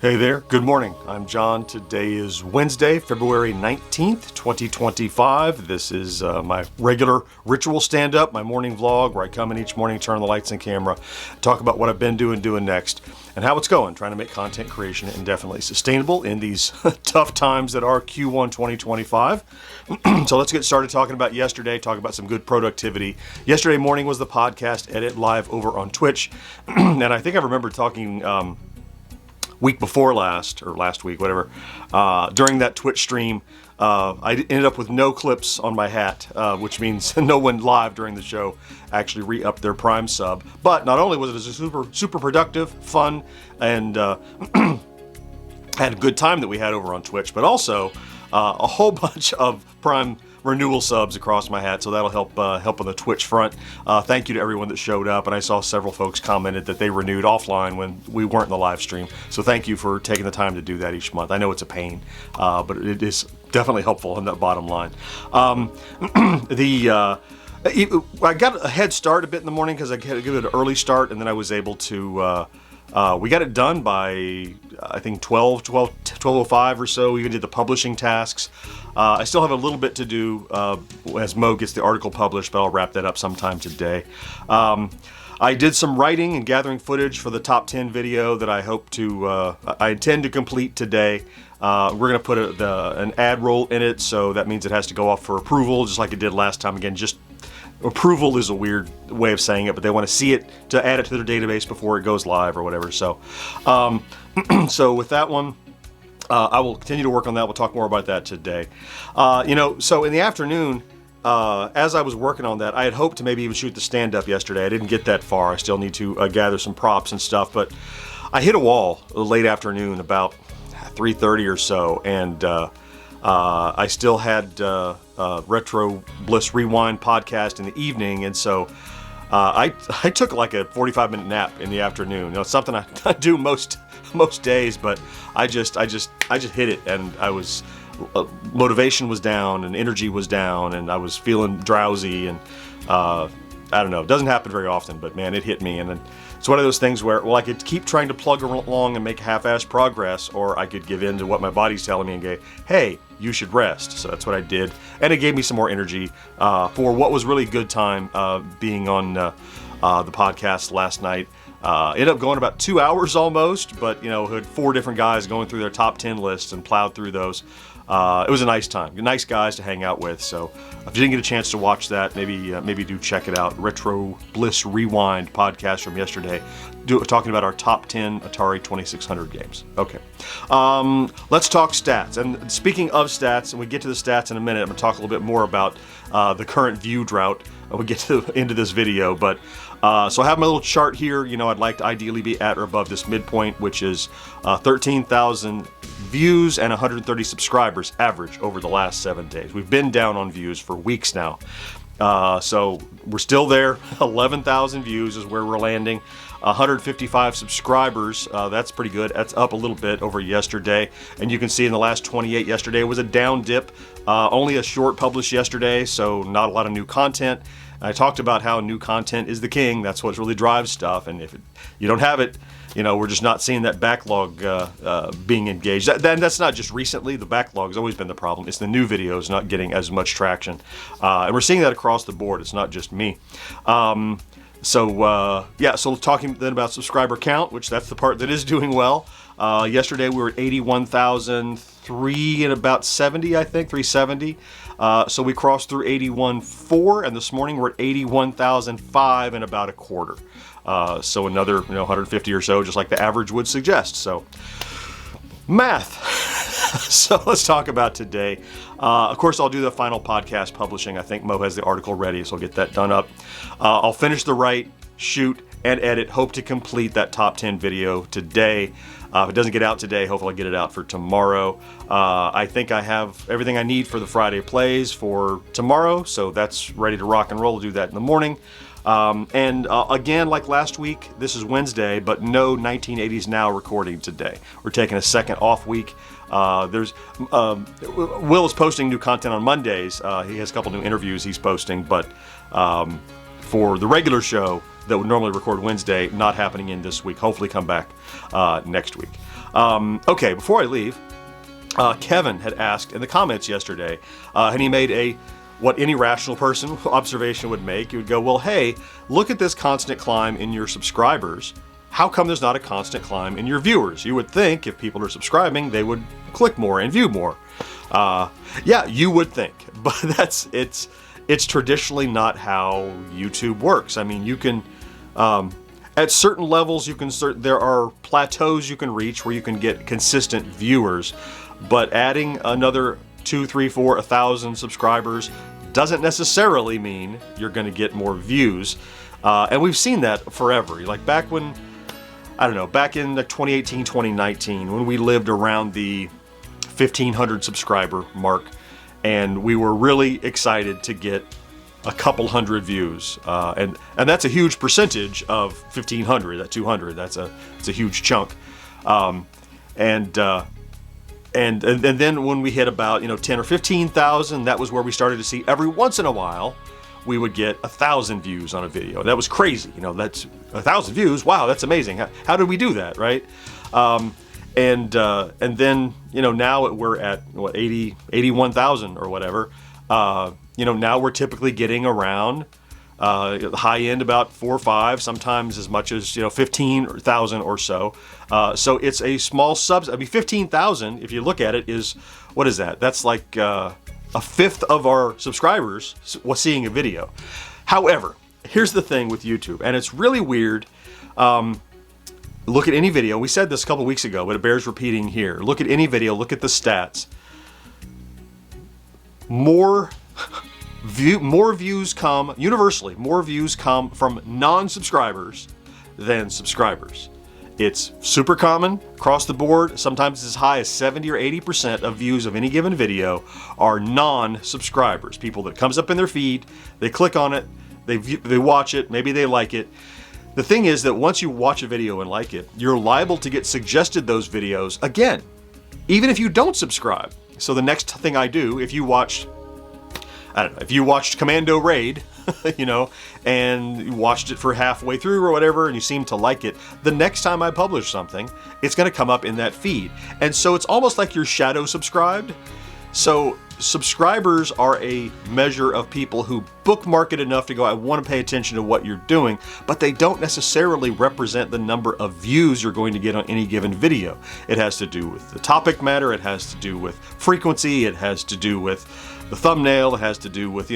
Hey there, good morning. I'm John. Today is Wednesday, February 19th, 2025. This is my regular ritual stand-up, my morning vlog, where I come in each morning, turn on the lights and camera, talk about what I've been doing next, and how it's going, trying to make content creation indefinitely sustainable in these tough times that are Q1 2025. So let's get started talking about yesterday, talk about some good productivity. Yesterday morning was the podcast edit live over on Twitch, and I think I remember talking week before last, or last week, whatever, during that Twitch stream, I ended up with no clips on my hat, which means no one live during the show actually re-upped their Prime sub. But not only was it a super productive, fun, and had a good time that we had over on Twitch, but also a whole bunch of Prime renewal subs across my hat, so that'll help on the Twitch front. Thank you to everyone that showed up, and I saw several folks commented that they renewed offline when we weren't in the live stream. So thank you for taking the time to do that each month. I know it's a pain, but it is definitely helpful in that bottom line. I got a head start a bit in the morning because I had to give it an early start, and then I was able to. We got it done by, I think, 12:05 or so. We even did the publishing tasks. I still have a little bit to do as Mo gets the article published, but I'll wrap that up sometime today. I did some writing and gathering footage for the top 10 video that I intend to complete today. We're going to put an ad roll in it, so that means it has to go off for approval, just like it did last time. Again, just approval is a weird way of saying it, but they want to see it to add it to their database before it goes live or whatever. So, so with that one, I will continue to work on that. We'll talk more about that today. So in the afternoon, as I was working on that, I had hoped to maybe even shoot the stand-up yesterday. I didn't get that far. I still need to gather some props and stuff, but I hit a wall late afternoon, about 3:30 or so, and I still had Retro Bliss Rewind podcast in the evening, and so I took like a 45-minute nap in the afternoon. It's something I do most days, but I just hit it, and I was motivation was down, and energy was down, and I was feeling drowsy, and I don't know. It doesn't happen very often, but man, it hit me, and it's one of those things where, well, I could keep trying to plug along and make half-assed progress, or I could give in to what my body's telling me and go, hey, you should rest. So that's what I did, and it gave me some more energy for what was really a good time being on the podcast last night. Ended up going about 2 hours almost, but had 4 different guys going through their top 10 lists and plowed through those. It was a nice time. Nice guys to hang out with. So if you didn't get a chance to watch that, maybe do check it out. Retro Bliss Rewind podcast from yesterday, talking about our top 10 Atari 2600 games. Okay, let's talk stats. And speaking of stats, and we get to the stats in a minute, I'm going to talk a little bit more about the current view drought when we get into this video. But so I have my little chart here. I'd like to ideally be at or above this midpoint, which is 13,000 views and 130 subscribers average over the last 7 days. We've been down on views for weeks now. So we're still there. 11,000 views is where we're landing. 155 subscribers, that's pretty good. That's up a little bit over yesterday. And you can see in the last 28 yesterday was a down dip. Only a short published yesterday, so not a lot of new content. I talked about how new content is the king. That's what really drives stuff. And if you don't have it, we're just not seeing that backlog being engaged. That's not just recently. The backlog has always been the problem. It's the new videos not getting as much traction. And we're seeing that across the board. It's not just me. So talking then about subscriber count, which that's the part that is doing well. Yesterday we were at 81,003 and about 70, I think, 370. So we crossed through 81.4, and this morning we're at 81,005 and about a quarter. So another 150 or so, just like the average would suggest. So math. So let's talk about today. Of course, I'll do the final podcast publishing. I think Mo has the article ready, so I'll get that done up. I'll finish the write, shoot, and edit. Hope to complete that top 10 video today. If it doesn't get out today, hopefully I'll get it out for tomorrow. I think I have everything I need for the Friday plays for tomorrow, so that's ready to rock and roll. I'll do that in the morning. Again, like last week, this is Wednesday, but no 1980s Now recording today. We're taking a second off week. Will is posting new content on Mondays. He has a couple new interviews he's posting, but for the regular show that would normally record Wednesday, not happening in this week. Hopefully come back next week. Okay, before I leave, Kevin had asked in the comments yesterday, and he made what any rational person observation would make. You would go, well, hey, look at this constant climb in your subscribers. How come there's not a constant climb in your viewers? You would think if people are subscribing, they would click more and view more. Yeah, you would think, but it's traditionally not how YouTube works. I mean, you can, at certain levels, there are plateaus you can reach where you can get consistent viewers, but adding another 2, 3, 4, 1,000 subscribers doesn't necessarily mean you're going to get more views. And we've seen that forever. Like back when, I don't know, back in 2018, 2019, when we lived around the 1,500 subscriber mark, and we were really excited to get a couple hundred views, and that's a huge percentage of 1,500. That 200, it's a huge chunk, and then when we hit about 10 or 15,000, that was where we started to see every once in a while we would get 1,000 views on a video. That was crazy. That's 1,000 views. Wow, that's amazing. How did we do that, right? And then now we're at 81,000 or whatever. Now we're typically getting around the high end about 4 or 5, sometimes as much as 15,000 or so. So it's a small I mean, 15,000, if you look at it, what is that? That's like a fifth of our subscribers was seeing a video. However, here's the thing with YouTube, and it's really weird. Look at any video. We said this a couple weeks ago, but it bears repeating here. Look at any video. Look at the stats. More views come, universally, more views come from non-subscribers than subscribers. It's super common across the board. Sometimes as high as 70 or 80% of views of any given video are non-subscribers. People that comes up in their feed, they click on it, they watch it, maybe they like it. The thing is that once you watch a video and like it, you're liable to get suggested those videos again, even if you don't subscribe. So the next thing I do, if you watched Commando Raid, and you watched it for halfway through or whatever, and you seem to like it, the next time I publish something, it's going to come up in that feed. And so it's almost like you're shadow subscribed. So subscribers are a measure of people who bookmark it enough to go, I want to pay attention to what you're doing, but they don't necessarily represent the number of views you're going to get on any given video. It has to do with the topic matter, it has to do with frequency, it has to do with the thumbnail, it has to do with,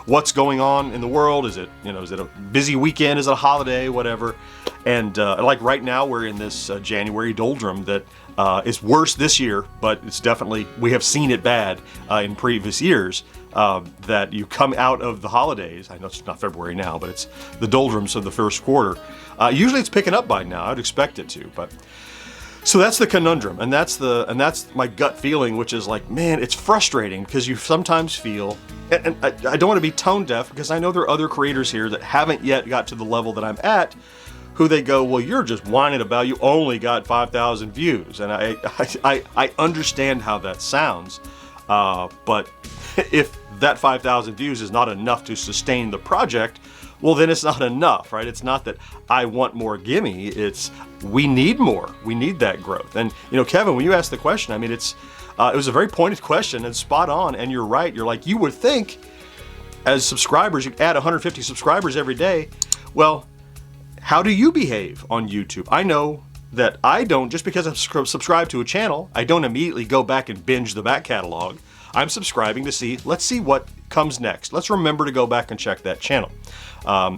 what's going on in the world. Is it a busy weekend? Is it a holiday? Whatever. And like right now, we're in this January doldrum that is worse this year, but it's definitely, we have seen it bad in previous years, that you come out of the holidays. I know it's not February now, but it's the doldrums of the first quarter. Usually it's picking up by now. I'd expect it to, but so that's the conundrum, and that's my gut feeling, which is like, man, it's frustrating because you sometimes feel, and I don't want to be tone deaf because I know there are other creators here that haven't yet got to the level that I'm at, who they go, well, you're just whining about you only got 5,000 views, and I understand how that sounds, but if that 5,000 views is not enough to sustain the project, well, then it's not enough, right? It's not that I want more gimme, it's we need more. We need that growth. And, Kevin, when you asked the question, I mean, it was a very pointed question and spot on, and you're right. You're like, you would think as subscribers, you add 150 subscribers every day. Well, how do you behave on YouTube? I know that I don't, just because I'm subscribed to a channel, I don't immediately go back and binge the back catalog. I'm subscribing to see, let's see what comes next. Let's remember to go back and check that channel.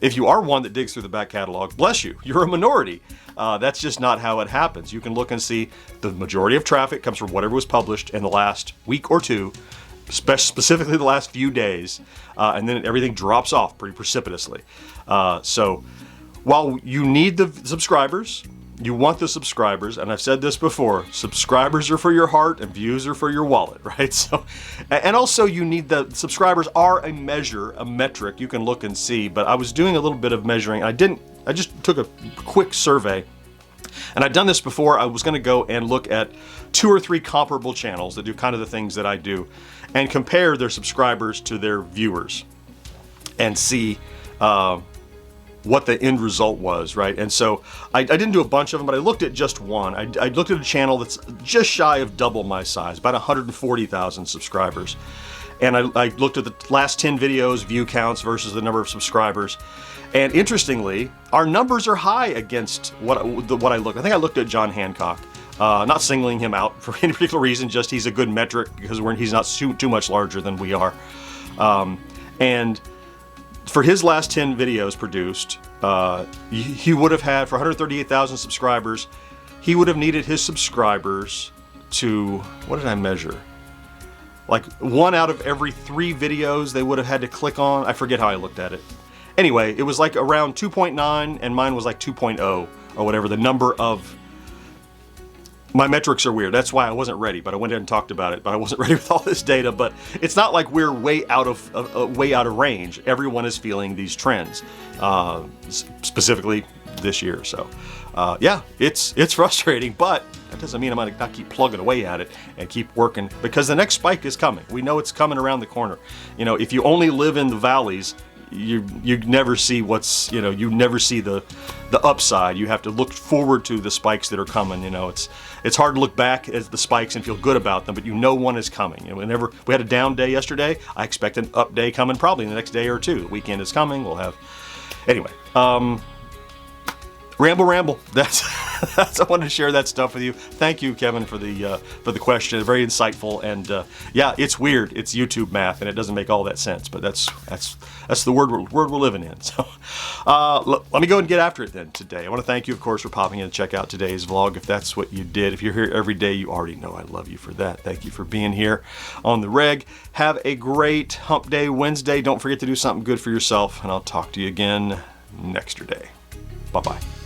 If you are one that digs through the back catalog, bless you, you're a minority. That's just not how it happens. You can look and see the majority of traffic comes from whatever was published in the last week or two, specifically the last few days, and then everything drops off pretty precipitously. So while you need the subscribers, you want the subscribers, and I've said this before, subscribers are for your heart and views are for your wallet, right? So, and also you need the subscribers are a measure, a metric you can look and see, but I was doing a little bit of measuring. I just took a quick survey, and I'd done this before. I was going to go and look at 2 or 3 comparable channels that do kind of the things that I do and compare their subscribers to their viewers and see what the end result was, right? And so I didn't do a bunch of them, but I looked at just one. I looked at a channel that's just shy of double my size, about 140,000 subscribers. And I looked at the last 10 videos, view counts versus the number of subscribers. And interestingly, our numbers are high against what I looked. I think I looked at John Hancock. Not singling him out for any particular reason, just he's a good metric because he's not too much larger than we are. And for his last 10 videos produced, he would have had, for 138,000 subscribers, he would have needed his subscribers to, what did I measure? Like 1 out of every 3 videos they would have had to click on. I forget how I looked at it. Anyway, it was like around 2.9 and mine was like 2.0 or whatever. The number of, my metrics are weird. That's why I wasn't ready, but I went in and talked about it, but I wasn't ready with all this data. But it's not like we're way out of range. Everyone is feeling these trends, specifically this year. So yeah, it's frustrating, but that doesn't mean I'm gonna not keep plugging away at it and keep working, because the next spike is coming. We know it's coming around the corner. You know, if you only live in the valleys, you never see what's, you know, you never see the upside. You have to look forward to the spikes that are coming. You know, it's hard to look back at the spikes and feel good about them, but you know one is coming. You know, whenever we had a down day yesterday, I expect an up day coming probably in the next day or two. The weekend is coming. We'll have, anyway, ramble. That's I wanted to share that stuff with you. Thank you, Kevin, for the question. Very insightful, and yeah, it's weird. It's YouTube math, and it doesn't make all that sense. But that's the word we're living in. So let me go and get after it then today. I want to thank you, of course, for popping in to check out today's vlog. If that's what you did, if you're here every day, you already know I love you for that. Thank you for being here on the reg. Have a great Hump Day Wednesday. Don't forget to do something good for yourself, and I'll talk to you again next day. Bye-bye.